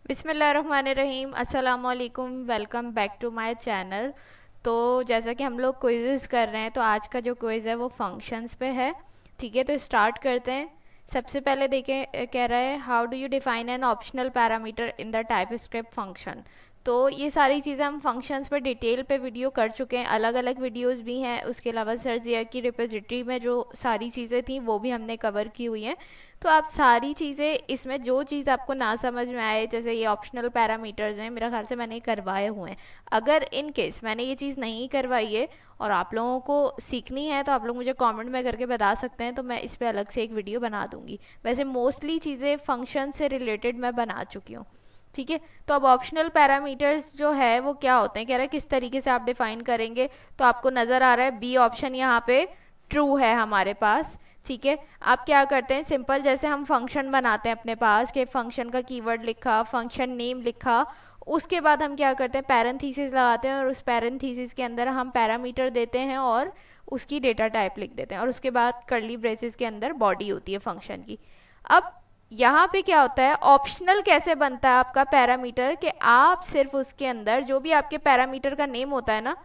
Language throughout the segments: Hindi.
बिस्मिल्लाहिर्रहमानिर्रहीम, अस्सलाम वालेकुम। Welcome back to my channel. तो जैसा कि हम लोग क्विज़ेस कर रहे हैं, तो आज का जो क्विज़ है वो फंक्शंस पे है। ठीक है, तो स्टार्ट करते हैं। सबसे पहले देखें, कह रहा है how do you define an optional parameter in the TypeScript function. तो ये सारी चीज़ें हम फंक्शंस पे डिटेल पे वीडियो कर चुके हैं, अलग अलग वीडियोस भी हैं। उसके अलावा सर जिया की रिपोजिटरी में जो सारी चीज़ें थी वो भी हमने कवर की हुई हैं। तो आप सारी चीज़ें, इसमें जो चीज़ आपको ना समझ में आए, जैसे ये ऑप्शनल पैरामीटर्स हैं, मेरा ख्याल से मैंने करवाए हुए हैं। अगर इन केस मैंने ये चीज़ नहीं करवाई है और आप लोगों को सीखनी है, तो आप लोग मुझे कमेंट में करके बता सकते हैं, तो मैं इस पर अलग से एक वीडियो बना दूंगी। वैसे मोस्टली चीज़ें फंक्शन से रिलेटेड मैं बना चुकी हूँ। ठीक है, तो अब ऑप्शनल पैरामीटर्स जो है वो क्या होते हैं, कह रहा है किस तरीके से आप डिफाइन करेंगे। तो आपको नज़र आ रहा है बी ऑप्शन यहाँ पे ट्रू है हमारे पास। ठीक है, आप क्या करते हैं, सिंपल जैसे हम फंक्शन बनाते हैं अपने पास के फंक्शन का कीवर्ड लिखा, फंक्शन नेम लिखा, उसके बाद हम क्या करते हैं, पैरेंथीसिस लगाते हैं और उस पैरेंथीसिस के अंदर हम पैरामीटर देते हैं और उसकी डेटा टाइप लिख देते हैं, और उसके बाद कर्ली ब्रेसेस के अंदर बॉडी होती है फंक्शन की। अब यहाँ पे क्या होता है, ऑप्शनल कैसे बनता है आपका पैरामीटर, कि आप सिर्फ उसके अंदर जो भी आपके पैरामीटर का नेम होता है ना,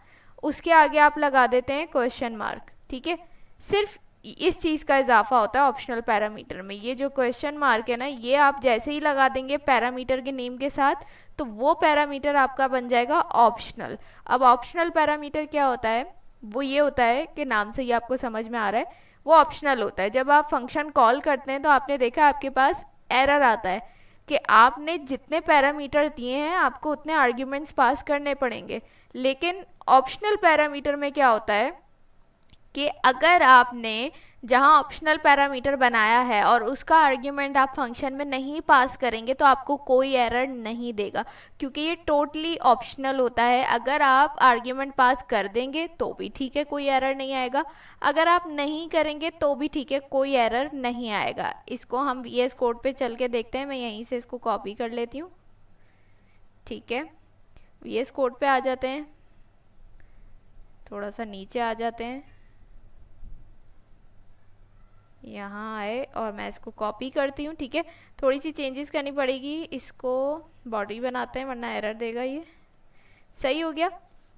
उसके आगे आप लगा देते हैं क्वेश्चन मार्क। ठीक है, सिर्फ इस चीज़ का इजाफा होता है ऑप्शनल पैरामीटर में। ये जो क्वेश्चन मार्क है ना, ये आप जैसे ही लगा देंगे पैरामीटर के नेम के साथ, तो वो पैरामीटर आपका बन जाएगा ऑप्शनल। अब ऑप्शनल पैरामीटर क्या होता है, वो ये होता है कि नाम से ही आपको समझ में आ रहा है, वो ऑप्शनल होता है। जब आप फंक्शन कॉल करते हैं तो आपने देखा आपके पास एरर आता है कि आपने जितने पैरामीटर दिए हैं आपको उतने आर्ग्यूमेंट्स पास करने पड़ेंगे। लेकिन ऑप्शनल पैरामीटर में क्या होता है कि अगर आपने जहां ऑप्शनल पैरामीटर बनाया है और उसका आर्ग्यूमेंट आप फंक्शन में नहीं पास करेंगे, तो आपको कोई एरर नहीं देगा, क्योंकि ये टोटली ऑप्शनल होता है। अगर आप आर्ग्यूमेंट पास कर देंगे तो भी ठीक है, कोई एरर नहीं आएगा। अगर आप नहीं करेंगे तो भी ठीक है, कोई एरर नहीं आएगा। इसको हम VS कोड पे चल के देखते हैं। मैं यहीं से इसको कॉपी कर लेती हूँ। ठीक है, VS कोड पे आ जाते हैं, थोड़ा सा नीचे आ जाते हैं, यहाँ आए और मैं इसको कॉपी करती हूँ। ठीक है, थोड़ी सी चेंजेस करनी पड़ेगी, इसको बॉडी बनाते हैं वरना एरर देगा ये। सही हो गया,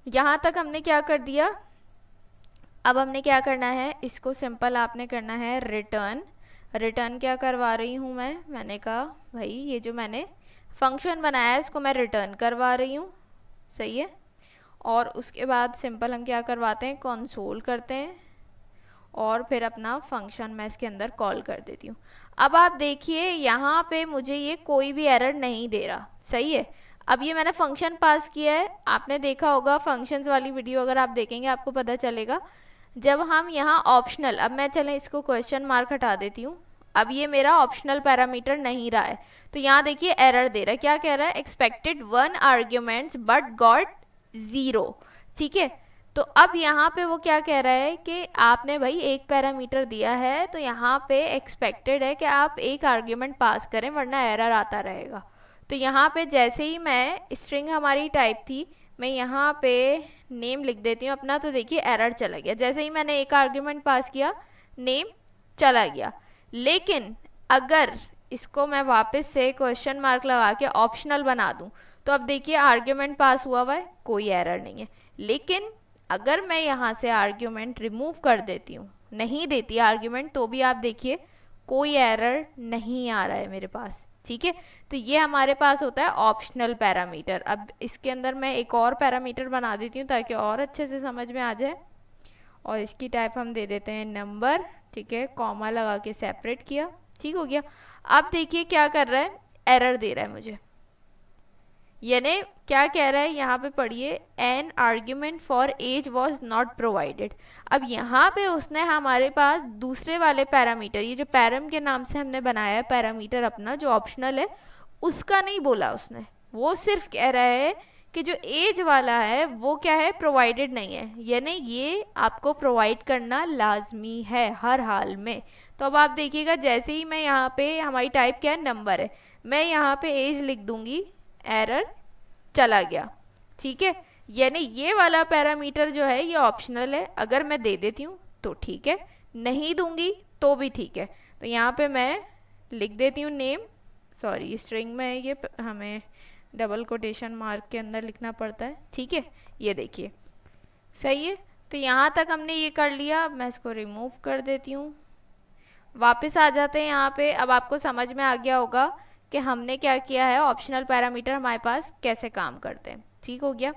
यहाँ तक हमने क्या कर दिया। अब हमने क्या करना है, इसको सिंपल आपने करना है रिटर्न। रिटर्न क्या करवा रही हूँ मैंने कहा भाई ये जो मैंने फंक्शन बनाया है इसको मैं रिटर्न करवा रही हूँ। सही है, और उसके बाद सिंपल हम क्या करवाते हैं, कंसोल करते हैं और फिर अपना फंक्शन मैं इसके अंदर कॉल कर देती हूँ। अब आप देखिए यहाँ पे मुझे ये कोई भी एरर नहीं दे रहा। सही है, अब ये मैंने फंक्शन पास किया है, आपने देखा होगा फंक्शंस वाली वीडियो, अगर आप देखेंगे आपको पता चलेगा। जब हम यहाँ ऑप्शनल, अब मैं चलें इसको क्वेश्चन मार्क हटा देती हूँ, अब ये मेरा ऑप्शनल पैरामीटर नहीं रहा है, तो यहाँ देखिए एरर दे रहा है। क्या कह रहा है, एक्सपेक्टेड 1 आर्ग्यूमेंट्स बट गॉट 0। ठीक है, तो अब यहाँ पे वो क्या कह रहा है कि आपने भाई एक पैरामीटर दिया है, तो यहाँ पे एक्सपेक्टेड है कि आप एक आर्ग्यूमेंट पास करें वरना एरर आता रहेगा। तो यहाँ पे जैसे ही मैं स्ट्रिंग हमारी टाइप थी, मैं यहाँ पे नेम लिख देती हूँ अपना, तो देखिए एरर चला गया। जैसे ही मैंने एक आर्ग्यूमेंट पास किया, नेम चला गया। लेकिन अगर इसको मैं वापस से क्वेश्चन मार्क लगा के ऑप्शनल बना दूं, तो अब देखिए आर्ग्यूमेंट पास हुआ है, कोई एरर नहीं है। लेकिन अगर मैं यहाँ से आर्ग्यूमेंट रिमूव कर देती हूँ, नहीं देती आर्ग्यूमेंट, तो भी आप देखिए कोई एरर नहीं आ रहा है मेरे पास। ठीक है, तो ये हमारे पास होता है ऑप्शनल पैरामीटर। अब इसके अंदर मैं एक और पैरामीटर बना देती हूँ ताकि और अच्छे से समझ में आ जाए, और इसकी टाइप हम दे देते हैं नंबर। ठीक है, कॉमा लगा के सेपरेट किया, ठीक हो गया। अब देखिए क्या कर रहा है, एरर दे रहा है मुझे। यानी क्या कह रहा है, यहाँ पे पढ़िए, an argument for age was not provided. अब यहाँ पे उसने हमारे पास दूसरे वाले पैरामीटर, ये जो पैरम के नाम से हमने बनाया है पैरामीटर अपना जो ऑप्शनल है, उसका नहीं बोला उसने। वो सिर्फ कह रहा है कि जो एज वाला है वो क्या है, प्रोवाइडेड नहीं है, यानी ये आपको प्रोवाइड करना लाजमी है हर हाल में। तो अब आप देखिएगा, जैसे ही मैं यहाँ पे, हमारी टाइप क्या है, नंबर है, मैं यहाँ पे एज लिख दूंगी, एरर चला गया। ठीक है, यानी ये वाला पैरामीटर जो है ये ऑप्शनल है, अगर मैं दे देती हूँ तो ठीक है, नहीं दूंगी तो भी ठीक है। तो यहाँ पे मैं लिख देती हूँ नेम, सॉरी स्ट्रिंग में है ये, हमें डबल कोटेशन मार्क के अंदर लिखना पड़ता है, ठीक है। ये देखिए सही है। तो यहाँ तक हमने ये कर लिया, अब मैं इसको रिमूव कर देती हूँ। वापस आ जाते हैं यहाँ पे। अब आपको समझ में आ गया होगा कि हमने क्या किया है, ऑप्शनल पैरामीटर हमारे पास कैसे काम करते हैं, ठीक हो गया।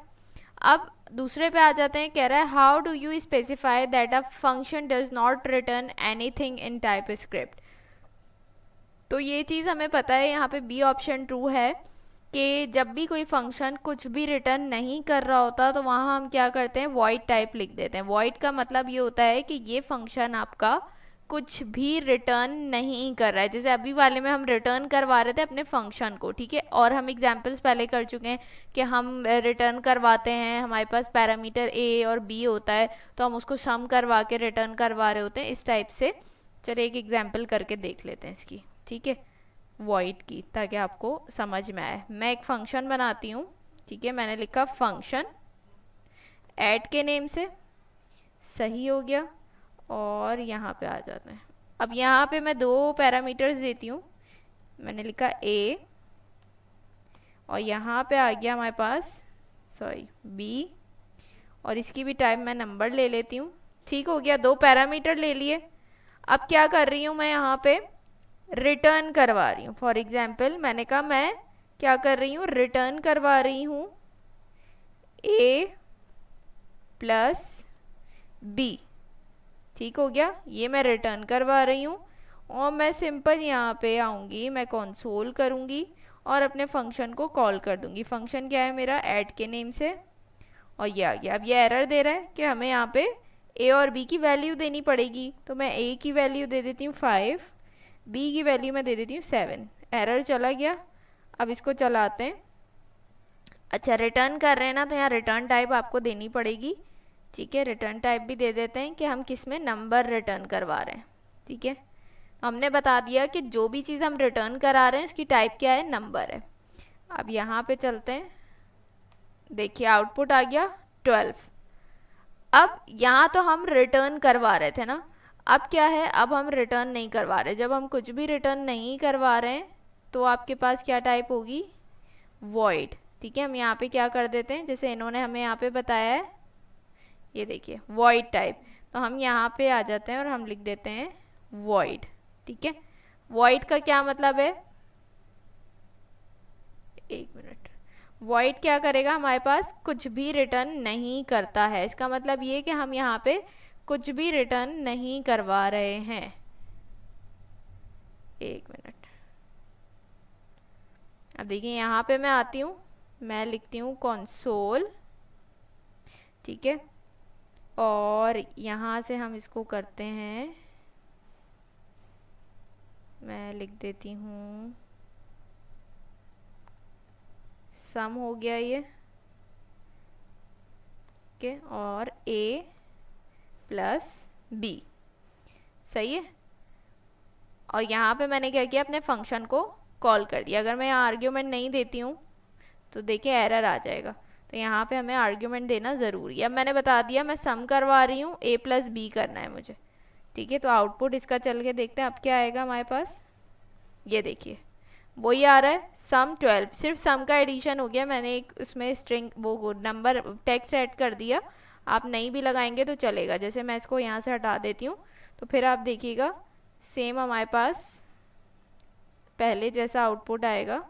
अब दूसरे पे आ जाते हैं, कह रहा है how do you specify that a function does not return anything in TypeScript. तो ये चीज़ हमें पता है, यहाँ पे बी ऑप्शन ट्रू है कि जब भी कोई फंक्शन कुछ भी रिटर्न नहीं कर रहा होता तो वहाँ हम क्या करते हैं, वॉइड टाइप लिख देते हैं। वॉइड का मतलब ये होता है कि ये फंक्शन आपका कुछ भी रिटर्न नहीं कर रहा है। जैसे अभी वाले में हम रिटर्न करवा रहे थे अपने फंक्शन को, ठीक है। और हम एग्जांपल्स पहले कर चुके हैं कि हम रिटर्न करवाते हैं, हमारे पास पैरामीटर ए और बी होता है तो हम उसको सम करवा के रिटर्न करवा रहे होते हैं, इस टाइप से। चलिए एक एग्जाम्पल करके देख लेते हैं इसकी, ठीक है, वॉइड की, ताकि आपको समझ में आए। मैं एक फंक्शन बनाती हूँ, ठीक है। मैंने लिखा फंक्शन ऐड के नेम से, सही हो गया। और यहाँ पे आ जाते हैं। अब यहाँ पे मैं 2 पैरामीटर्स देती हूँ, मैंने लिखा a और यहाँ पे आ गया हमारे पास सॉरी b, और इसकी भी टाइप मैं नंबर ले लेती हूँ, ठीक हो गया। 2 पैरामीटर ले लिए। अब क्या कर रही हूँ मैं, यहाँ पे रिटर्न करवा रही हूँ। फॉर एग्जाम्पल मैंने कहा मैं क्या कर रही हूँ, रिटर्न करवा रही हूँ a प्लस b, ठीक हो गया। ये मैं रिटर्न करवा रही हूँ और मैं सिंपल यहाँ पे आऊँगी, मैं कंसोल करूँगी और अपने फंक्शन को कॉल कर दूँगी। फंक्शन क्या है मेरा, ऐड के नेम से, और ये आ गया। अब ये एरर दे रहा है कि हमें यहाँ पे a और b की वैल्यू देनी पड़ेगी, तो मैं a की वैल्यू दे देती हूँ 5, b की वैल्यू मैं दे देती हूँ 7। एरर चला गया। अब इसको चलाते हैं। अच्छा रिटर्न कर रहे हैं ना, तो यहाँ रिटर्न टाइप आपको देनी पड़ेगी, ठीक है। रिटर्न टाइप भी दे देते हैं कि हम किस में नंबर रिटर्न करवा रहे हैं, ठीक है। हमने बता दिया कि जो भी चीज़ हम रिटर्न करा रहे हैं उसकी टाइप क्या है, नंबर है। अब यहाँ पे चलते हैं, देखिए आउटपुट आ गया 12। अब यहाँ तो हम रिटर्न करवा रहे थे ना, अब क्या है, अब हम रिटर्न नहीं करवा रहे। जब हम कुछ भी रिटर्न नहीं करवा रहे हैं तो आपके पास क्या टाइप होगी, वॉइड, ठीक है। हम यहाँ पे क्या कर देते हैं, जैसे इन्होंने हमें यहाँ पे बताया है, ये देखिए वॉइड टाइप, तो हम यहाँ पे आ जाते हैं और हम लिख देते हैं वॉइड, ठीक है। वॉइड का क्या मतलब है, एक मिनट, वॉइड क्या करेगा, हमारे पास कुछ भी रिटर्न नहीं करता है। इसका मतलब ये कि हम यहाँ पे कुछ भी रिटर्न नहीं करवा रहे हैं। एक मिनट, अब देखिए यहाँ पे मैं आती हूँ, मैं लिखती हूँ कंसोल, ठीक है। और यहाँ से हम इसको करते हैं, मैं लिख देती हूँ सम हो गया ये, ठीक है, और a प्लस b, सही है। और यहाँ पे मैंने क्या किया, अपने फंक्शन को कॉल कर दिया। अगर मैं यहाँ आर्ग्यूमेंट नहीं देती हूँ तो देखिए एरर आ जाएगा, तो यहाँ पे हमें आर्ग्यूमेंट देना ज़रूरी है। अब मैंने बता दिया मैं सम करवा रही हूँ, a प्लस b करना है मुझे, ठीक है। तो आउटपुट इसका चल के देखते हैं अब क्या आएगा हमारे पास, ये देखिए वही आ रहा है सम 12। सिर्फ सम का एडिशन हो गया, मैंने एक उसमें स्ट्रिंग वो नंबर टेक्स्ट ऐड कर दिया। आप नहीं भी लगाएंगे तो चलेगा। जैसे मैं इसको यहाँ से हटा देती हूँ तो फिर आप देखिएगा सेम हमारे पास पहले जैसा आउटपुट आएगा।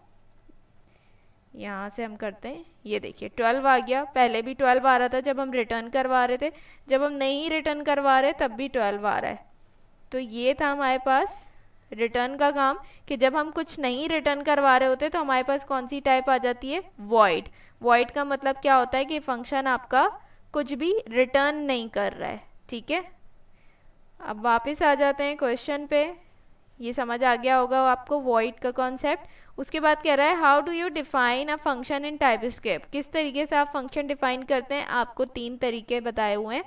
यहाँ से हम करते हैं, ये देखिए 12 आ गया। पहले भी 12 आ रहा था जब हम रिटर्न करवा रहे थे, जब हम नहीं रिटर्न करवा रहे तब भी 12 आ रहा है। तो ये था हमारे पास रिटर्न का काम, कि जब हम कुछ नहीं रिटर्न करवा रहे होते तो हमारे पास कौन सी टाइप आ जाती है, वॉइड। वॉइड का मतलब क्या होता है कि फंक्शन आपका कुछ भी रिटर्न नहीं कर रहा है, ठीक है। अब वापस आ जाते हैं क्वेश्चन पे। ये समझ आ गया होगा आपको वॉइड का कॉन्सेप्ट। उसके बाद कह रहा है how do you define a function in TypeScript. किस तरीके से आप फंक्शन डिफाइन करते हैं, आपको 3 तरीके बताए हुए हैं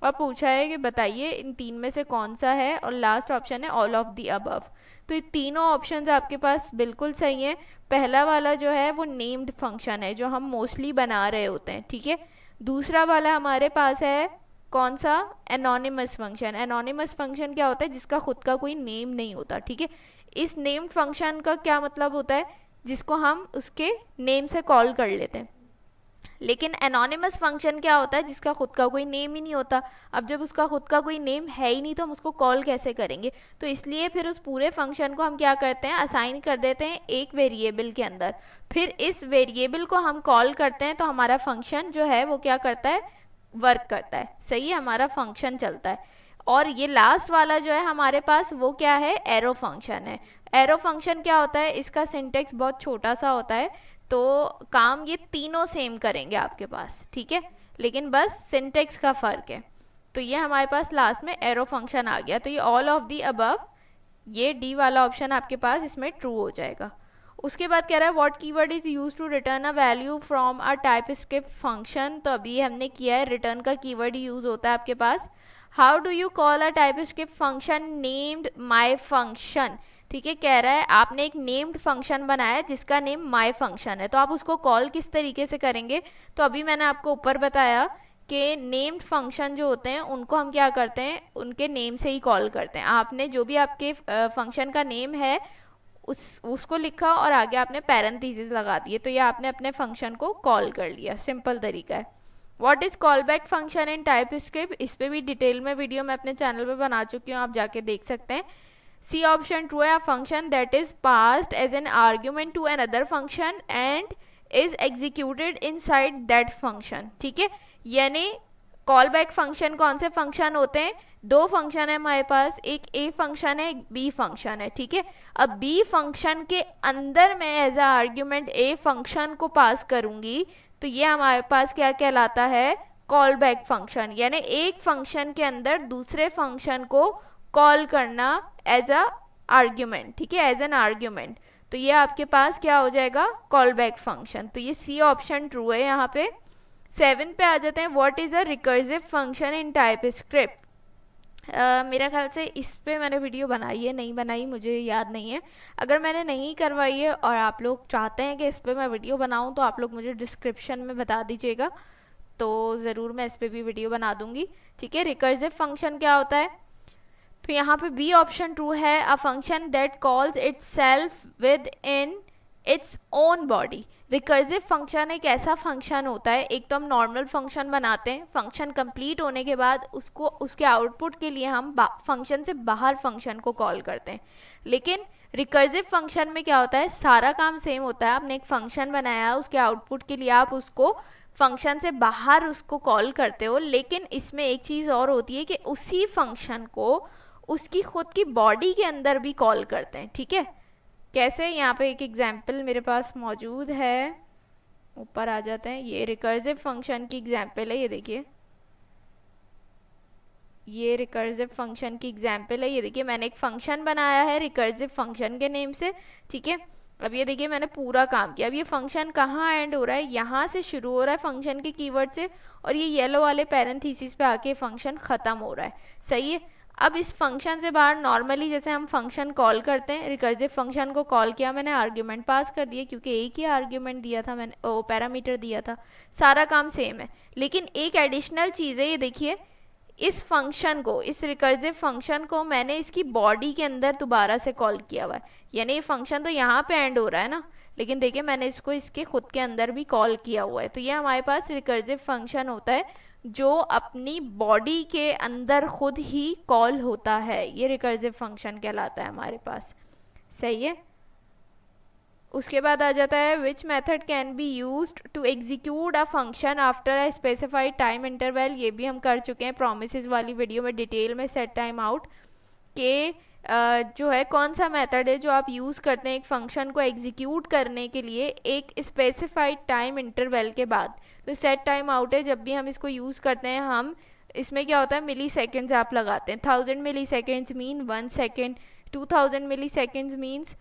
और पूछा है कि बताइए इन 3 में से कौन सा है, और लास्ट ऑप्शन है ऑल ऑफ द अबव। तो ये तीनों ऑप्शंस आपके पास बिल्कुल सही हैं। पहला वाला जो है वो नेम्ड फंक्शन है जो हम मोस्टली बना रहे होते हैं, ठीक है। दूसरा वाला हमारे पास है कौन सा, एनोनिमस फंक्शन। एनोनिमस फंक्शन क्या होता है, जिसका खुद का कोई नेम नहीं होता, ठीक है। इस नेम्ड फंक्शन का क्या मतलब होता है, जिसको हम उसके नेम से कॉल कर लेते हैं। लेकिन एनोनिमस फंक्शन क्या होता है, जिसका खुद का कोई नेम ही नहीं होता। अब जब उसका खुद का कोई नेम है ही नहीं तो हम उसको कॉल कैसे करेंगे। तो इसलिए फिर उस पूरे फंक्शन को हम क्या करते हैं, असाइन कर देते हैं एक वेरिएबल के अंदर। फिर इस वेरिएबल को हम कॉल करते हैं तो हमारा फंक्शन जो है वो क्या करता है, वर्क करता है। सही है, हमारा फंक्शन चलता है। और ये लास्ट वाला जो है हमारे पास वो क्या है, एरो फंक्शन है। एरो फंक्शन क्या होता है, इसका सिंटेक्स बहुत छोटा सा होता है, तो काम ये तीनों सेम करेंगे आपके पास, ठीक है, लेकिन बस सिंटेक्स का फर्क है। तो ये हमारे पास लास्ट में एरो फंक्शन आ गया। तो ये ऑल ऑफ दी अबव, ये डी वाला ऑप्शन आपके पास इसमें ट्रू हो जाएगा। उसके बाद कह रहा है what keyword is use to return a value from a TypeScript function. तो अभी हमने किया है, रिटर्न का कीवर्ड यूज होता है आपके पास। How do you call a TypeScript function named my function. ठीक है, कह रहा है आपने एक नेम्ड फंक्शन बनाया जिसका नेम माई फंक्शन है, तो आप उसको कॉल किस तरीके से करेंगे। तो अभी मैंने आपको ऊपर बताया कि नेम्ड फंक्शन जो होते हैं उनको हम क्या करते हैं, उनके नेम से ही कॉल करते हैं। आपने जो भी आपके फंक्शन का नेम है उसको लिखा और आगे आपने पैरेंथेसिस लगा दिए, तो ये आपने अपने फंक्शन को कॉल कर लिया। सिंपल तरीका है। What is call back function in type script, इस पे भी डिटेल में वीडियो मैं अपने चैनल पे बना चुकी हूँ, आप जाके देख सकते हैं। सी ऑप्शन ट्रू है, function that is passed as an argument to another function and is executed inside that function. ठीक है, यानी कॉल बैक फंक्शन कौन से फंक्शन होते हैं, दो फंक्शन है हमारे पास, एक ए फंक्शन है, एक बी फंक्शन है। ठीक है, अब बी फंक्शन के अंदर मैं as a argument a function को पास करूंगी, तो ये हमारे पास क्या कहलाता है, कॉल बैक फंक्शन। यानी एक फंक्शन के अंदर दूसरे फंक्शन को कॉल करना एज अ आर्ग्यूमेंट। ठीक है, एज एन आर्ग्यूमेंट, तो ये आपके पास क्या हो जाएगा, कॉल बैक फंक्शन। तो ये सी ऑप्शन ट्रू है यहाँ पे। 7 पे आ जाते हैं, what is a recursive function in type script. मेरा ख्याल से इस पे मैंने वीडियो बनाई है, नहीं बनाई मुझे याद नहीं है। अगर मैंने नहीं करवाई है और आप लोग चाहते हैं कि इस पे मैं वीडियो बनाऊं तो आप लोग मुझे डिस्क्रिप्शन में बता दीजिएगा, तो ज़रूर मैं इस पे भी वीडियो बना दूंगी। ठीक है, रिकर्सिव फंक्शन क्या होता है, तो यहाँ पे बी ऑप्शन ट्रू है, a function that calls itself with in its own body. Recursive function एक ऐसा फंक्शन होता है, एक तो हम नॉर्मल फंक्शन बनाते हैं, फंक्शन कंप्लीट होने के बाद उसको उसके आउटपुट के लिए हम फंक्शन से बाहर फंक्शन को कॉल करते हैं। लेकिन रिकर्सिव फंक्शन में क्या होता है, सारा काम सेम होता है। आपने एक फंक्शन बनाया, उसके आउटपुट के लिए आप उसको फंक्शन से बाहर उसको कॉल करते हो, लेकिन इसमें एक चीज़ और होती है कि उसी फंक्शन को उसकी खुद की बॉडी के अंदर भी कॉल करते हैं। ठीक है, कैसे, यहाँ पे एक एग्जाम्पल मेरे पास मौजूद है, ऊपर आ जाते हैं। ये रिकर्सिव फंक्शन की एग्जाम्पल है, ये देखिए, ये रिकर्सिव फंक्शन की एग्जाम्पल है। ये देखिए, मैंने एक फंक्शन बनाया है रिकर्सिव फंक्शन के नेम से। ठीक है, अब ये देखिए मैंने पूरा काम किया। अब ये फंक्शन कहाँ एंड हो रहा है, यहाँ से शुरू हो रहा है फंक्शन के कीवर्ड से, और ये येलो वाले पैरेंथेसिस पे आके फंक्शन खत्म हो रहा है। सही है, अब इस फंक्शन से बाहर नॉर्मली जैसे हम फंक्शन कॉल करते हैं, रिकर्सिव फंक्शन को कॉल किया मैंने, आर्ग्यूमेंट पास कर दिया, क्योंकि एक ही आर्ग्यूमेंट दिया था मैंने, ओ पैरामीटर दिया था, सारा काम सेम है। लेकिन एक एडिशनल चीज़ है, ये देखिए, इस फंक्शन को, इस रिकर्सिव फंक्शन को मैंने इसकी बॉडी के अंदर दोबारा से कॉल किया हुआ है। यानी ये फंक्शन तो यहाँ पे एंड हो रहा है ना, लेकिन देखिए मैंने इसको इसके खुद के अंदर भी कॉल किया हुआ है। तो ये हमारे पास रिकर्सिव फंक्शन होता है जो अपनी बॉडी के अंदर खुद ही कॉल होता है, ये रिकर्सिव फंक्शन कहलाता है हमारे पास। सही है, उसके बाद आ जाता है which method can be used to execute a function after a specified time interval. ये भी हम कर चुके हैं प्रोमिसेस वाली वीडियो में डिटेल में, सेट टाइम आउट के जो है कौन सा मेथड है जो आप यूज़ करते हैं एक फंक्शन को एग्जीक्यूट करने के लिए एक स्पेसिफाइड टाइम इंटरवल के बाद। तो सेट टाइम आउट है, जब भी हम इसको यूज़ करते हैं हम इसमें क्या होता है, मिली सेकेंड्स आप लगाते हैं। 1000 मिली सेकेंड्स मीन 1 सेकेंड, 2000 मिली सेकेंड्स मीन्स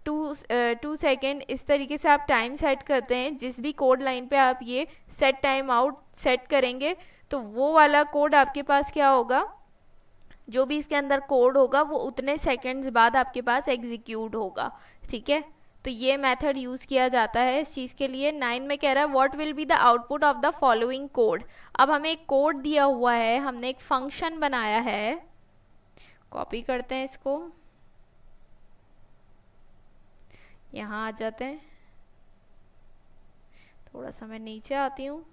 2 सेकेंड। इस तरीके से आप टाइम सेट करते हैं। जिस भी कोड लाइन पे आप ये सेट टाइम आउट सेट करेंगे तो वो वाला कोड आपके पास क्या होगा, जो भी इसके अंदर कोड होगा वो उतने सेकंड्स बाद आपके पास एग्जीक्यूट होगा। ठीक है, तो ये मेथड यूज़ किया जाता है इस चीज़ के लिए। 9 में कह रहा है what will be the output of the following code. अब हमें एक कोड दिया हुआ है, हमने एक फंक्शन बनाया है, कॉपी करते हैं इसको, यहाँ आ जाते हैं, थोड़ा सा मैं नीचे आती हूँ।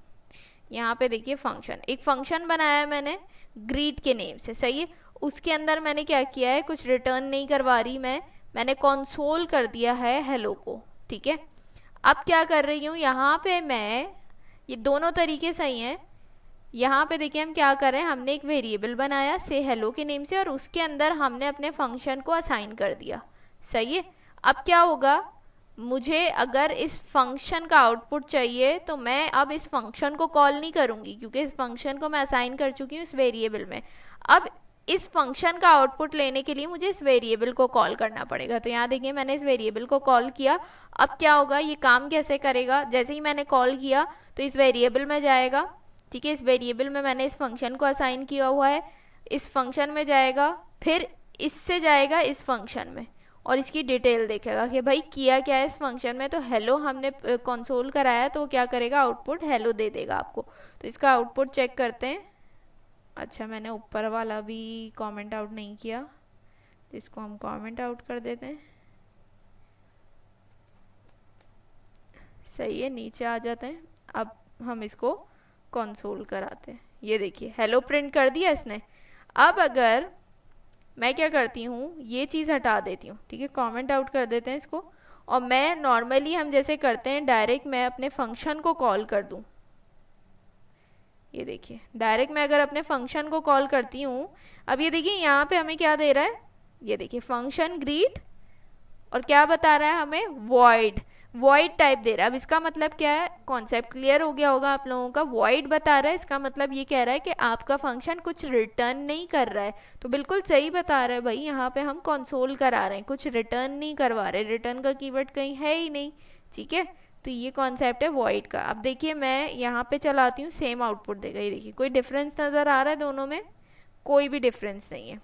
यहाँ पे देखिए फंक्शन, एक फंक्शन बनाया है मैंने ग्रीट के नेम से, सही है। उसके अंदर मैंने क्या किया है, कुछ रिटर्न नहीं करवा रही मैंने कंसोल कर दिया है हेलो को, ठीक है। अब क्या कर रही हूँ यहाँ पे मैं, ये दोनों तरीके सही हैं। यहाँ पे देखिए हम क्या कर रहे हैं, हमने एक वेरिएबल बनाया से हेलो के नेम से और उसके अंदर हमने अपने फंक्शन को असाइन कर दिया, सही है। अब क्या होगा, मुझे अगर इस फंक्शन का आउटपुट चाहिए तो मैं अब इस फंक्शन को कॉल नहीं करूँगी क्योंकि इस फंक्शन को मैं असाइन कर चुकी हूँ इस वेरिएबल में। अब इस फंक्शन का आउटपुट लेने के लिए मुझे इस वेरिएबल को कॉल करना पड़ेगा। तो यहाँ देखिए मैंने इस वेरिएबल को कॉल किया। अब क्या होगा, ये काम कैसे करेगा, जैसे ही मैंने कॉल किया तो इस वेरिएबल में जाएगा, ठीक है। इस वेरिएबल में मैंने इस फंक्शन को असाइन किया हुआ है, इस फंक्शन में जाएगा, फिर इससे जाएगा इस फंक्शन में और इसकी डिटेल देखेगा कि भाई किया क्या है इस फंक्शन में। तो हेलो हमने कंसोल कराया तो वो क्या करेगा, आउटपुट हेलो दे देगा आपको। तो इसका आउटपुट चेक करते हैं। अच्छा मैंने ऊपर वाला भी कमेंट आउट नहीं किया, तो इसको हम कमेंट आउट कर देते हैं, सही है। नीचे आ जाते हैं, अब हम इसको कंसोल कराते हैं। ये देखिए हेलो प्रिंट कर दिया इसने। अब अगर मैं क्या करती हूँ, ये चीज़ हटा देती हूँ, ठीक है, कमेंट आउट कर देते हैं इसको। और मैं नॉर्मली हम जैसे करते हैं डायरेक्ट मैं अपने फंक्शन को कॉल कर दूँ। ये देखिए डायरेक्ट मैं अगर अपने फंक्शन को कॉल करती हूँ, अब ये देखिए यहाँ पे हमें क्या दे रहा है, ये देखिए फंक्शन ग्रीट और क्या बता रहा है हमें, वॉइड, वॉइड टाइप दे रहा है। अब इसका मतलब क्या है, कॉन्सेप्ट क्लियर हो गया होगा आप लोगों का। वॉइड बता रहा है, इसका मतलब ये कह रहा है कि आपका फंक्शन कुछ रिटर्न नहीं कर रहा है। तो बिल्कुल सही बता रहा है भाई, यहाँ पे हम कंसोल करा रहे हैं, कुछ रिटर्न नहीं करवा रहे, रिटर्न का कीवर्ड कहीं है ही नहीं, ठीक है। तो ये कॉन्सेप्ट है वॉइड का। अब देखिए मैं यहाँ पे चलाती हूँ, सेम आउटपुट देगा। ये देखिए कोई डिफरेंस नज़र आ रहा है दोनों में, कोई भी डिफरेंस नहीं है।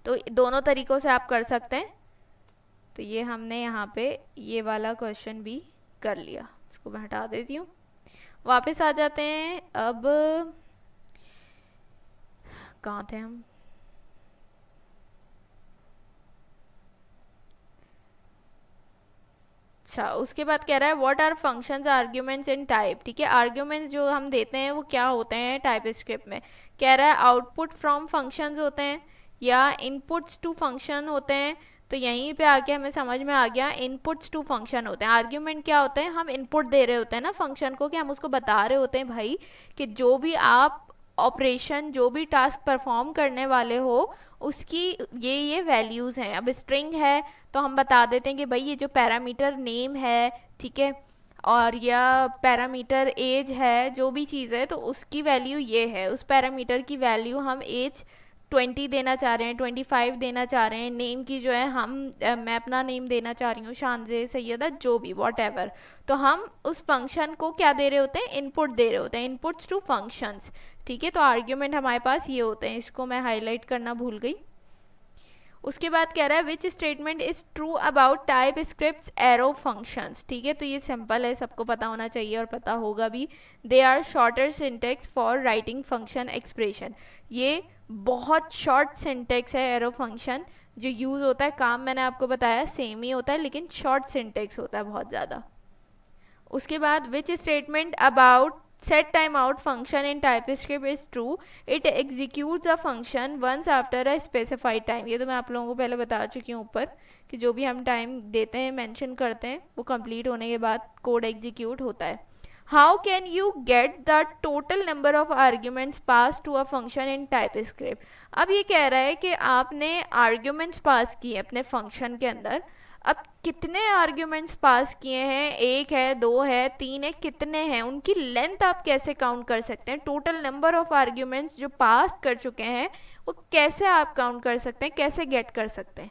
तो दोनों तरीक़ों से आप कर सकते हैं। तो ये हमने यहाँ पे ये वाला क्वेश्चन भी कर लिया, इसको मैं हटा देती हूँ। वापस आ जाते हैं, अब कहाँ थे हम, अच्छा उसके बाद कह रहा है what are functions arguments in type, ठीक है। आर्ग्यूमेंट्स जो हम देते हैं वो क्या होते हैं टाइप स्क्रिप्ट में, कह रहा है आउटपुट फ्रॉम फंक्शंस होते हैं या इनपुट्स टू फंक्शन होते हैं। तो यहीं पे आके हमें समझ में आ गया, इनपुट्स टू फंक्शन होते हैं। आर्ग्यूमेंट क्या होते हैं, हम इनपुट दे रहे होते हैं ना फंक्शन को, कि हम उसको बता रहे होते हैं भाई कि जो भी आप ऑपरेशन, जो भी टास्क परफॉर्म करने वाले हो उसकी ये वैल्यूज़ हैं। अब स्ट्रिंग है तो हम बता देते हैं कि भाई ये जो पैरामीटर नेम है, ठीक है, और या पैरामीटर एज है, जो भी चीज़ है तो उसकी वैल्यू ये है। उस पैरामीटर की वैल्यू हम एज 20 देना चाह रहे हैं, 25 देना चाह रहे हैं। नेम की जो है हम मैं अपना नेम देना चाह रही हूँ शानजे सैयदा, जो भी वॉट एवर। तो हम उस फंक्शन को क्या दे रहे होते हैं, इनपुट दे रहे होते हैं, इनपुट्स टू फंक्शंस, ठीक है। तो आर्ग्यूमेंट हमारे पास ये होते हैं, इसको मैं हाईलाइट करना भूल गई। उसके बाद कह रहा है which statement is true about type script arrow functions, ठीक है। तो ये सिंपल है, सबको पता होना चाहिए और पता होगा भी। They are shorter syntax for writing function expression, ये बहुत शॉर्ट सिंटेक्स है एरो फंक्शन जो यूज़ होता है। काम मैंने आपको बताया सेम ही होता है लेकिन शॉर्ट सिंटेक्स होता है बहुत ज़्यादा। उसके बाद which statement about set timeout function in TypeScript is true, it executes a function once after a specified time। ये तो मैं आप लोगों को पहले बता चुकी हूँ ऊपर कि जो भी हम टाइम देते हैं, मेंशन करते हैं, वो कंप्लीट होने के बाद कोड एग्जीक्यूट होता है। How can you get the total number of arguments pass to a function in TypeScript। अब ये कह रहा है कि आपने आर्ग्यूमेंट्स पास किए अपने फंक्शन के अंदर, अब कितने आर्ग्यूमेंट्स पास किए हैं, एक है, दो है, तीन है, कितने हैं, उनकी लेंथ आप कैसे काउंट कर सकते हैं। टोटल नंबर ऑफ आर्ग्यूमेंट्स जो पास कर चुके हैं वो कैसे आप काउंट कर सकते हैं, कैसे गेट कर सकते हैं।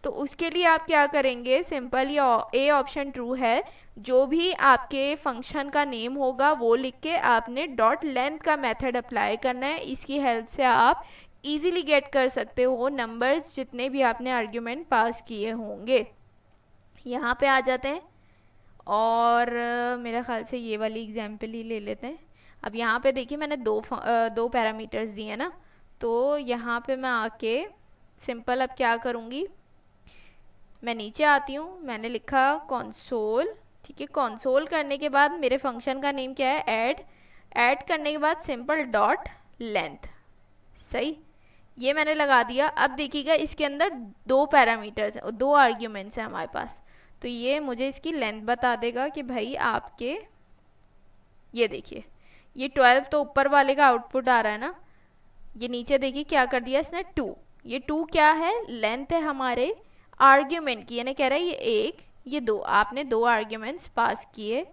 तो उसके लिए आप क्या करेंगे, सिंपल ये ऑप्शन ट्रू है, जो भी आपके फंक्शन का नेम होगा वो लिख के आपने डॉट लेंथ का मेथड अप्लाई करना है। इसकी हेल्प से आप इजीली गेट कर सकते हो नंबर्स जितने भी आपने आर्ग्यूमेंट पास किए होंगे। यहाँ पे आ जाते हैं और मेरा ख्याल से ये वाली एग्जाम्पल ही ले लेते हैं। अब यहाँ पे देखिए मैंने दो पैरामीटर्स दिए ना, तो यहाँ पे मैं आके सिंपल अब क्या करूँगी, मैं नीचे आती हूँ, मैंने लिखा कंसोल, ठीक है। कंसोल करने के बाद मेरे फंक्शन का नेम क्या है, ऐड। ऐड करने के बाद सिंपल डॉट लेंथ, सही, ये मैंने लगा दिया। अब देखिएगा इसके अंदर दो पैरामीटर्स हैं, दो आर्ग्यूमेंट्स हैं हमारे पास, तो ये मुझे इसकी लेंथ बता देगा कि भाई आपके, ये देखिए ये 12 तो ऊपर वाले का आउटपुट आ रहा है ना, ये नीचे देखिए क्या कर दिया इसने, 2। ये 2 क्या है, लेंथ है हमारे आर्ग्यूमेंट की, यानी कह रहा है ये एक, ये दो, आपने दो आर्ग्यूमेंट्स पास किए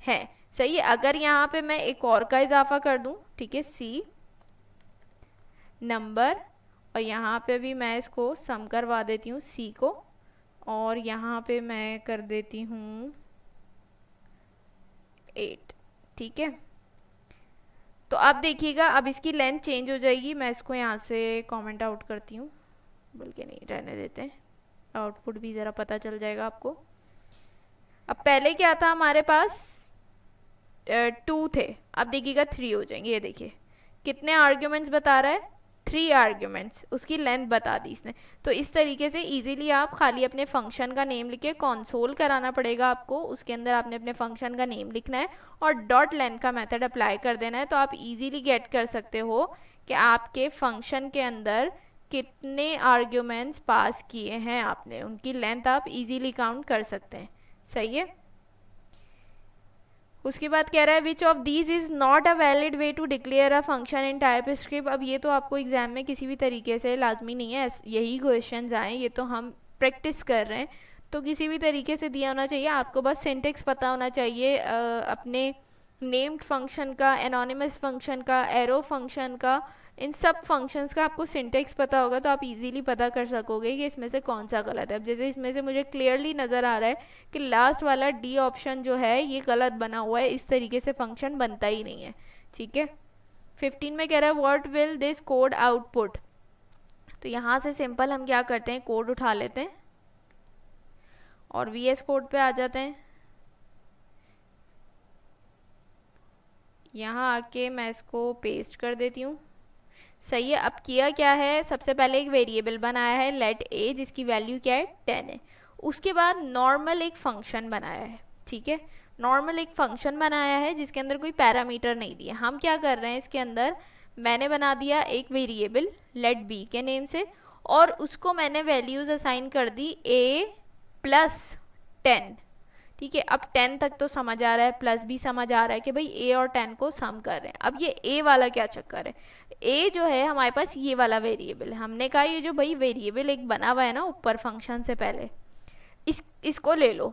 हैं, सही है। अगर यहाँ पे मैं एक और का इजाफा कर दूं, ठीक है, सी नंबर, और यहाँ पे भी मैं इसको सम करवा देती हूँ सी को, और यहाँ पे मैं कर देती हूँ 8, ठीक है। तो अब देखिएगा अब इसकी लेंथ चेंज हो जाएगी। मैं इसको यहाँ से कमेंट आउट करती हूँ, बल्कि नहीं रहने देते हैं, आउटपुट भी ज़रा पता चल जाएगा आपको। अब पहले क्या था हमारे पास, 2 थे, अब देखिएगा 3 हो जाएंगे। ये देखिए कितने आर्ग्यूमेंट्स बता रहा है, 3 आर्ग्यूमेंट्स, उसकी लेंथ बता दी इसने। तो इस तरीके से इजीली आप खाली अपने फंक्शन का नेम लिख के कंसोल कराना पड़ेगा आपको, उसके अंदर आपने अपने फंक्शन का नेम लिखना है और डॉट लेंथ का मेथड अप्लाई कर देना है, तो आप इजीली गेट कर सकते हो कि आपके फंक्शन के अंदर कितने आर्ग्यूमेंट्स पास किए हैं आपने, उनकी लेंथ आप इजीली काउंट कर सकते हैं, सही है। उसके बाद कह रहा है which of these is not a valid way to declare a function in TypeScript. अब ये तो आपको एग्जाम में किसी भी तरीके से लाजमी नहीं है यही क्वेश्चंस आए, ये तो हम प्रैक्टिस कर रहे हैं, तो किसी भी तरीके से दिया होना चाहिए आपको, बस सिंटेक्स पता होना चाहिए अपने नेम्ड फंक्शन का, एनोनिमस फंक्शन का, एरो फंक्शन का, इन सब फंक्शंस का आपको सिंटेक्स पता होगा तो आप इजीली पता कर सकोगे कि इसमें से कौन सा गलत है। अब जैसे इसमें से मुझे क्लियरली नज़र आ रहा है कि लास्ट वाला डी ऑप्शन जो है ये गलत बना हुआ है, इस तरीके से फंक्शन बनता ही नहीं है, ठीक है। 15 में कह रहा है what will this code output, तो यहाँ से सिंपल हम क्या करते हैं, कोड उठा लेते हैं और VS कोड पे आ जाते हैं। यहाँ आके मैं इसको पेस्ट कर देती हूँ, सही है। अब किया क्या है, सबसे पहले एक वेरिएबल बनाया है लेट ए, जिसकी वैल्यू क्या है 10 है। उसके बाद नॉर्मल एक फंक्शन बनाया है, ठीक है, नॉर्मल एक फंक्शन बनाया है जिसके अंदर कोई पैरामीटर नहीं दिया। हम क्या कर रहे हैं इसके अंदर, मैंने बना दिया एक वेरिएबल लेट बी के नेम से, और उसको मैंने वैल्यूज असाइन कर दी ए प्लस 10, ठीक है। अब 10 तक तो समझ आ रहा है, प्लस भी समझ आ रहा है कि भाई ए और 10 को सम कर रहे हैं। अब ये ए वाला क्या चक्कर है, ए जो है हमारे पास ये वाला वेरिएबल है, हमने कहा ये जो भाई वेरिएबल एक बना हुआ है ना ऊपर फंक्शन से पहले, इसको ले लो,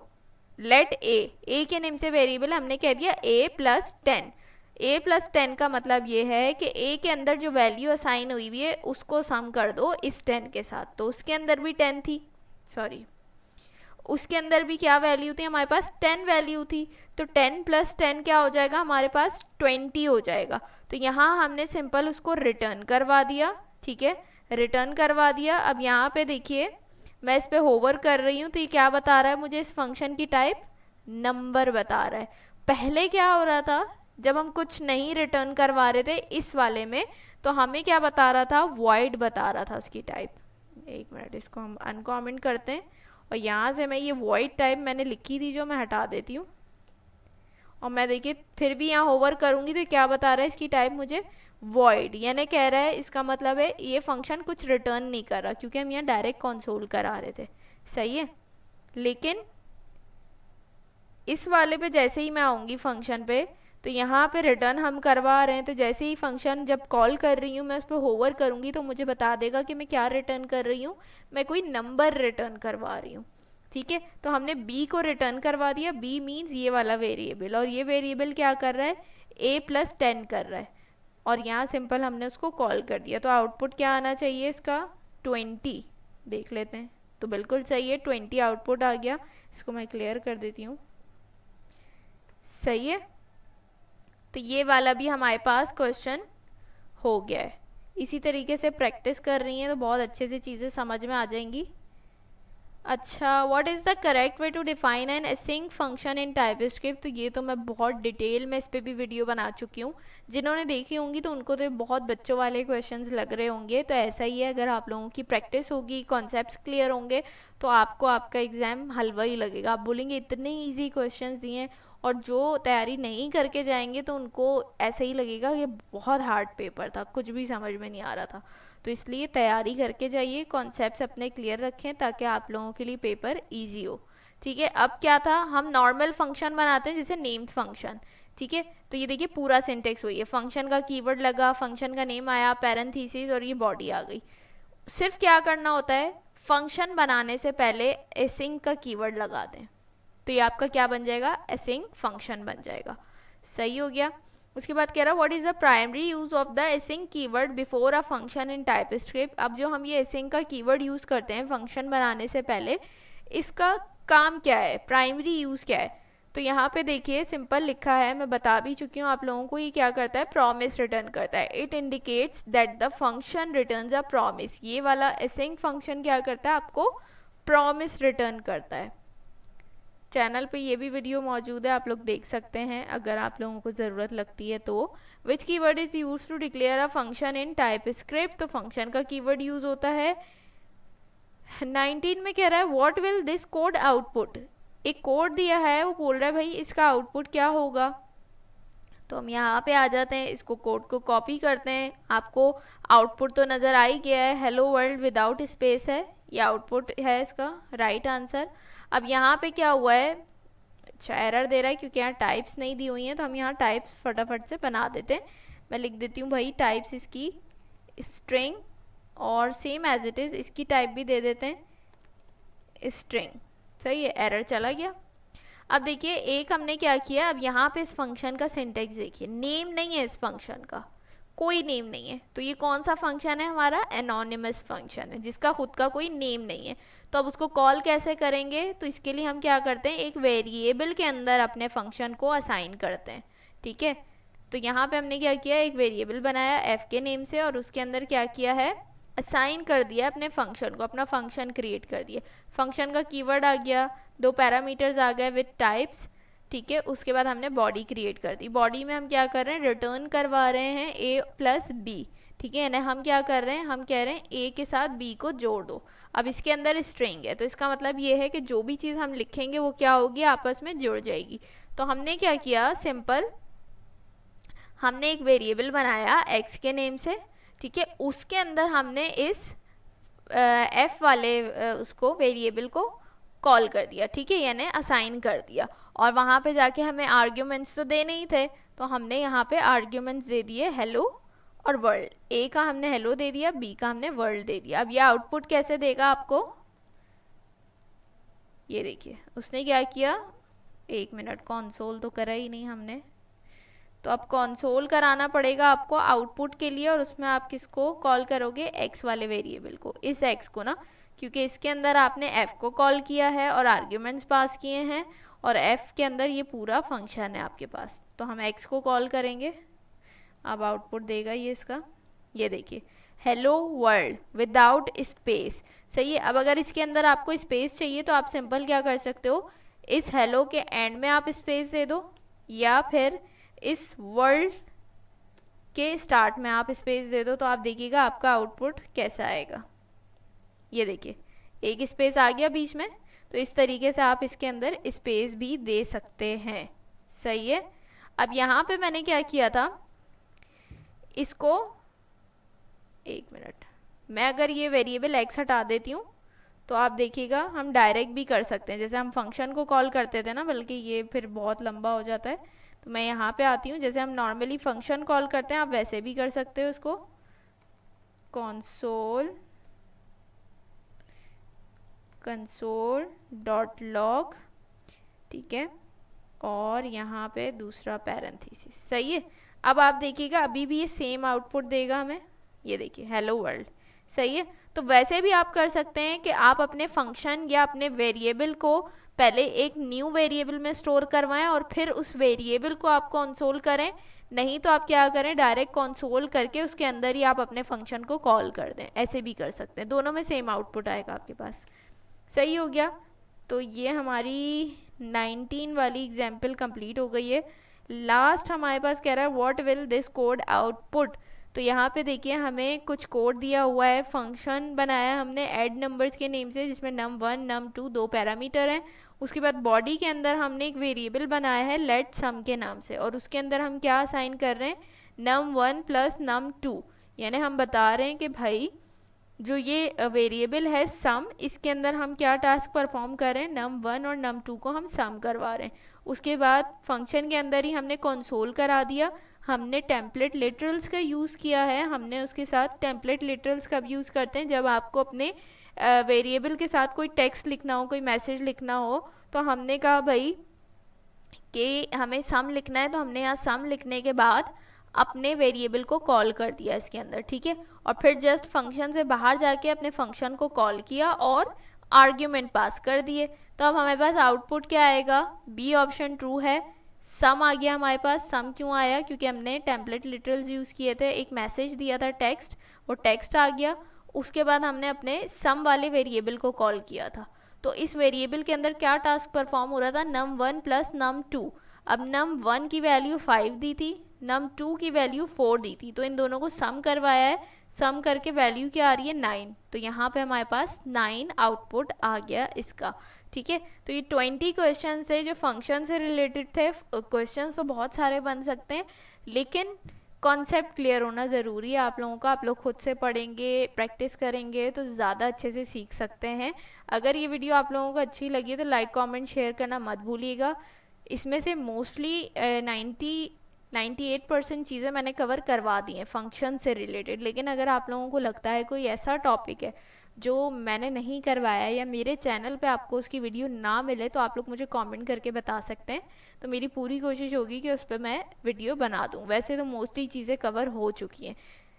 लेट ए के नेम से वेरिएबल हमने कह दिया ए प्लस 10। ए प्लस 10 का मतलब ये है कि ए के अंदर जो वैल्यू असाइन हुई हुई है उसको सम कर दो इस 10 के साथ, तो उसके अंदर भी 10 थी, सॉरी उसके अंदर भी क्या वैल्यू थी, हमारे पास 10 वैल्यू थी, तो 10 प्लस 10 क्या हो जाएगा हमारे पास 20 हो जाएगा। तो यहाँ हमने सिंपल उसको रिटर्न करवा दिया, ठीक है, रिटर्न करवा दिया। अब यहाँ पे देखिए मैं इस पे होवर कर रही हूँ, तो ये क्या बता रहा है मुझे, इस फंक्शन की टाइप नंबर बता रहा है। पहले क्या हो रहा था, जब हम कुछ नहीं रिटर्न करवा रहे थे इस वाले में, तो हमें क्या बता रहा था, वॉइड बता रहा था उसकी टाइप। एक मिनट, इसको हम अनकॉमेंट करते हैं, और यहाँ से मैं ये वॉइड टाइप मैंने लिखी थी जो मैं हटा देती हूँ, और मैं देखिए फिर भी यहाँ होवर करूँगी तो क्या बता रहा है इसकी टाइप मुझे, वॉइड, यानी कह रहा है इसका मतलब है ये फंक्शन कुछ रिटर्न नहीं कर रहा, क्योंकि हम यहाँ डायरेक्ट कंसोल करा रहे थे, सही है। लेकिन इस वाले पे जैसे ही मैं आऊँगी फंक्शन पे, तो यहाँ पे रिटर्न हम करवा रहे हैं, तो जैसे ही फंक्शन जब कॉल कर रही हूँ मैं उस पर होवर करूँगी तो मुझे बता देगा कि मैं क्या रिटर्न कर रही हूँ, मैं कोई नंबर रिटर्न करवा रही हूँ, ठीक है। तो हमने b को रिटर्न करवा दिया, b मीन्स ये वाला वेरिएबल, और ये वेरिएबल क्या कर रहा है, a प्लस 10 कर रहा है, और यहाँ सिंपल हमने उसको कॉल कर दिया। तो आउटपुट क्या आना चाहिए इसका, 20, देख लेते हैं, तो बिल्कुल सही है, 20 आउटपुट आ गया। इसको मैं क्लियर कर देती हूँ, सही है। तो ये वाला भी हमारे पास क्वेश्चन हो गया है। इसी तरीके से प्रैक्टिस कर रही हैं तो बहुत अच्छे से चीज़ें समझ में आ जाएंगी। अच्छा, what is the correct way to define an async function in TypeScript? तो ये तो मैं बहुत डिटेल में इस पे भी वीडियो बना चुकी हूँ। जिन्होंने देखी होंगी तो उनको तो बहुत बच्चों वाले क्वेश्चंस लग रहे होंगे। तो ऐसा ही है, अगर आप लोगों की प्रैक्टिस होगी, कॉन्सेप्ट्स क्लियर होंगे, तो आपको आपका एग्ज़ाम हलवा ही लगेगा। आप बोलेंगे इतने ईजी क्वेश्चंस दिए हैं, और जो तैयारी नहीं करके जाएंगे तो उनको ऐसा ही लगेगा ये बहुत हार्ड पेपर था, कुछ भी समझ में नहीं आ रहा था। तो इसलिए तैयारी करके जाइए, कॉन्सेप्ट्स अपने क्लियर रखें ताकि आप लोगों के लिए पेपर इजी हो। ठीक है, अब क्या था, हम नॉर्मल फंक्शन बनाते हैं जैसे नेम्ड फंक्शन। ठीक है, तो ये देखिए पूरा सिंटेक्स वही है, फंक्शन का कीवर्ड लगा, फंक्शन का नेम आया, पैरेंथेसिस, और ये बॉडी आ गई। सिर्फ क्या करना होता है, फंक्शन बनाने से पहले एसिंग का कीवर्ड लगा दें, तो ये आपका क्या बन जाएगा, एसिंग फंक्शन बन जाएगा। सही हो गया। उसके बाद कह रहा है what is the primary use of the async keyword before a function in TypeScript? अब जो हम ये एसिंग का कीवर्ड यूज करते हैं फंक्शन बनाने से पहले, इसका काम क्या है, प्राइमरी यूज क्या है? तो यहाँ पे देखिए सिंपल लिखा है, मैं बता भी चुकी हूँ आप लोगों को। ये क्या करता है, प्रॉमिस रिटर्न करता है। It indicates that the function returns a promise. ये वाला एसिंग फंक्शन क्या करता है, आपको प्रॉमिस रिटर्न करता है। चैनल पे ये भी वीडियो मौजूद है, आप लोग देख सकते हैं अगर आप लोगों को ज़रूरत लगती है तो। Which keyword is use to declare a function in TypeScript? तो फंक्शन का कीवर्ड यूज होता है। 19 में कह रहा है what will this code output? एक कोड दिया है, वो बोल रहा है भाई इसका आउटपुट क्या होगा। तो हम यहाँ पे आ जाते हैं, इसको कोड को कॉपी करते हैं। आपको आउटपुट तो नज़र आ ही गया है, हेलो वर्ल्ड विदाउट स्पेस है, ये आउटपुट है इसका राइट आंसर। अब यहाँ पे क्या हुआ है, अच्छा एरर दे रहा है क्योंकि यहाँ टाइप्स नहीं दी हुई हैं, तो हम यहाँ टाइप्स फटाफट से बना देते हैं। मैं लिख देती हूँ भाई टाइप्स इसकी स्ट्रिंग, और सेम एज इट इज़ इसकी टाइप भी दे देते हैं स्ट्रिंग। सही है, एरर चला गया। अब देखिए एक हमने क्या किया, अब यहाँ पे इस फंक्शन का सिंटेक्स देखिए, नेम नहीं है इस फंक्शन का, कोई नेम नहीं है। तो ये कौन सा फंक्शन है हमारा, एनोनिमस फंक्शन है, जिसका खुद का कोई नेम नहीं है। तो अब उसको कॉल कैसे करेंगे, तो इसके लिए हम क्या करते हैं, एक वेरिएबल के अंदर अपने फंक्शन को असाइन करते हैं। ठीक है, तो यहाँ पे हमने क्या किया, एक वेरिएबल बनाया एफ के नेम से, और उसके अंदर क्या किया है, असाइन कर दिया अपने फंक्शन को, अपना फंक्शन क्रिएट कर दिया। फंक्शन का कीवर्ड आ गया, दो पैरामीटर्स आ गए विद टाइप्स। ठीक है, उसके बाद हमने बॉडी क्रिएट कर दी। बॉडी में हम क्या कर रहे हैं, रिटर्न करवा रहे हैं ए प्लस बी। ठीक है ना, हम क्या कर रहे हैं, हम कह रहे हैं ए के साथ बी को जोड़ दो। अब इसके अंदर स्ट्रिंग है, तो इसका मतलब ये है कि जो भी चीज़ हम लिखेंगे वो क्या होगी, आपस में जुड़ जाएगी। तो हमने क्या किया, सिंपल हमने एक वेरिएबल बनाया एक्स के नेम से। ठीक है, उसके अंदर हमने इस एफ वाले उसको वेरिएबल को कॉल कर दिया। ठीक है, यानी असाइन कर दिया। और वहाँ पे जाके हमें आर्ग्यूमेंट्स तो देने ही थे, तो हमने यहाँ पे आर्ग्यूमेंट्स दे दिए हेलो और वर्ल्ड। ए का हमने हेलो दे दिया, बी का हमने वर्ल्ड दे दिया। अब ये आउटपुट कैसे देगा आपको, ये देखिए उसने क्या किया, एक मिनट, कंसोल तो करा ही नहीं हमने, तो अब कंसोल कराना पड़ेगा आपको आउटपुट के लिए। और उसमें आप किसको कॉल करोगे, एक्स वाले वेरिएबल को, इस एक्स को ना, क्योंकि इसके अंदर आपने एफ को कॉल किया है और आर्ग्यूमेंट्स पास किए हैं, और एफ के अंदर ये पूरा फंक्शन है आपके पास। तो हम एक्स को कॉल करेंगे, अब आउटपुट देगा ये इसका, ये देखिए हेलो वर्ल्ड विदाउट स्पेस। सही है, अब अगर इसके अंदर आपको स्पेस चाहिए तो आप सिंपल क्या कर सकते हो, इस हेलो के एंड में आप स्पेस दे दो, या फिर इस वर्ल्ड के स्टार्ट में आप स्पेस दे दो। तो आप देखिएगा आपका आउटपुट कैसा आएगा, ये देखिए एक स्पेस आ गया बीच में। तो इस तरीके से आप इसके अंदर स्पेस भी दे सकते हैं। सही है, अब यहाँ पे मैंने क्या किया था, इसको एक मिनट, मैं अगर ये वेरिएबल एक्स हटा देती हूँ तो आप देखिएगा हम डायरेक्ट भी कर सकते हैं, जैसे हम फंक्शन को कॉल करते थे ना, बल्कि ये फिर बहुत लंबा हो जाता है। तो मैं यहाँ पे आती हूँ, जैसे हम नॉर्मली फंक्शन कॉल करते हैं आप वैसे भी कर सकते हो इसको, कंसोल डॉट लॉग। ठीक है, और यहाँ पे दूसरा पैरेंथेसिस। सही है, अब आप देखिएगा अभी भी ये सेम आउटपुट देगा हमें, ये देखिए हेलो वर्ल्ड। सही है, तो वैसे भी आप कर सकते हैं कि आप अपने फंक्शन या अपने वेरिएबल को पहले एक न्यू वेरिएबल में स्टोर करवाएं और फिर उस वेरिएबल को आप कंसोल करें। नहीं तो आप क्या करें, डायरेक्ट कंसोल करके उसके अंदर ही आप अपने फंक्शन को कॉल कर दें, ऐसे भी कर सकते हैं, दोनों में सेम आउटपुट आएगा आपके पास। सही हो गया। तो ये हमारी 19 वाली एग्जाम्पल कंप्लीट हो गई है। लास्ट हमारे पास कह रहा है what will this code output. तो यहाँ पे देखिए हमें कुछ कोड दिया हुआ है, फंक्शन बनाया हमने ऐड नंबर्स के नेम से जिसमें num1 num2 दो पैरामीटर हैं। उसके बाद बॉडी के अंदर हमने एक वेरिएबल बनाया है लेट सम के नाम से, और उसके अंदर हम क्या असाइन कर रहे हैं, num1 प्लस num2। यानी हम बता रहे हैं कि भाई जो ये वेरिएबल है सम, इसके अंदर हम क्या टास्क परफॉर्म कर रहे हैं, num1 और num2 को हम सम करवा रहे हैं। उसके बाद फंक्शन के अंदर ही हमने कंसोल करा दिया, हमने टेम्पलेट लिटरल्स का यूज़ किया है। हमने उसके साथ टेम्पलेट लिटरल्स कब यूज़ करते हैं, जब आपको अपने वेरिएबल के साथ कोई टेक्स्ट लिखना हो, कोई मैसेज लिखना हो, तो हमने कहा भाई कि हमें सम लिखना है, तो हमने यहाँ सम लिखने के बाद अपने वेरिएबल को कॉल कर दिया इसके अंदर, ठीक है। और फिर जस्ट फंक्शन से बाहर जाके अपने फंक्शन को कॉल किया और आर्ग्यूमेंट पास कर दिए। तो अब हमारे पास आउटपुट क्या आएगा, बी ऑप्शन ट्रू है, सम आ गया हमारे पास। सम क्यों आया, क्योंकि हमने टेम्पलेट लिटरल्स यूज़ किए थे, एक मैसेज दिया था टेक्स्ट, वो टेक्स्ट आ गया। उसके बाद हमने अपने सम वाले वेरिएबल को कॉल किया था। तो इस वेरिएबल के अंदर क्या टास्क परफॉर्म हो रहा था, num1 प्लस num2। अब num1 की वैल्यू 5 दी थी, num2 की वैल्यू 4 दी थी, तो इन दोनों को सम करवाया है। सम करके वैल्यू क्या आ रही है, 9। तो यहाँ पे हमारे पास 9 आउटपुट आ गया इसका, ठीक है। तो ये 20 क्वेश्चन से जो फंक्शन से रिलेटेड थे। क्वेश्चन तो बहुत सारे बन सकते हैं, लेकिन कॉन्सेप्ट क्लियर होना ज़रूरी है आप लोगों का। आप लोग खुद से पढ़ेंगे, प्रैक्टिस करेंगे तो ज़्यादा अच्छे से सीख सकते हैं। अगर ये वीडियो आप लोगों को अच्छी लगी तो लाइक कमेंट शेयर करना मत भूलिएगा। इसमें से मोस्टली 98% चीज़ें मैंने कवर करवा दी हैं फंक्शन से रिलेटेड। लेकिन अगर आप लोगों को लगता है कोई ऐसा टॉपिक है जो मैंने नहीं करवाया या मेरे चैनल पे आपको उसकी वीडियो ना मिले, तो आप लोग मुझे कमेंट करके बता सकते हैं। तो मेरी पूरी कोशिश होगी कि उस पर मैं वीडियो बना दूँ। वैसे तो मोस्टली चीज़ें कवर हो चुकी हैं।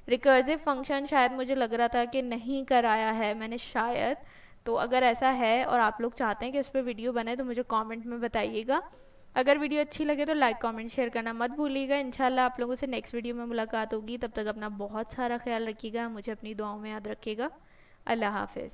रिकर्सिव फंक्शन शायद मुझे लग रहा था कि नहीं कराया है मैंने शायद। तो अगर ऐसा है और आप लोग चाहते हैं कि उस पर वीडियो बने तो मुझे कमेंट में बताइएगा। अगर वीडियो अच्छी लगे तो लाइक कमेंट शेयर करना मत भूलिएगा। इंशाल्लाह आप लोगों से नेक्स्ट वीडियो में मुलाकात होगी। तब तक अपना बहुत सारा ख्याल रखिएगा, मुझे अपनी दुआओं में याद रखिएगा। अल्लाह हाफिज़।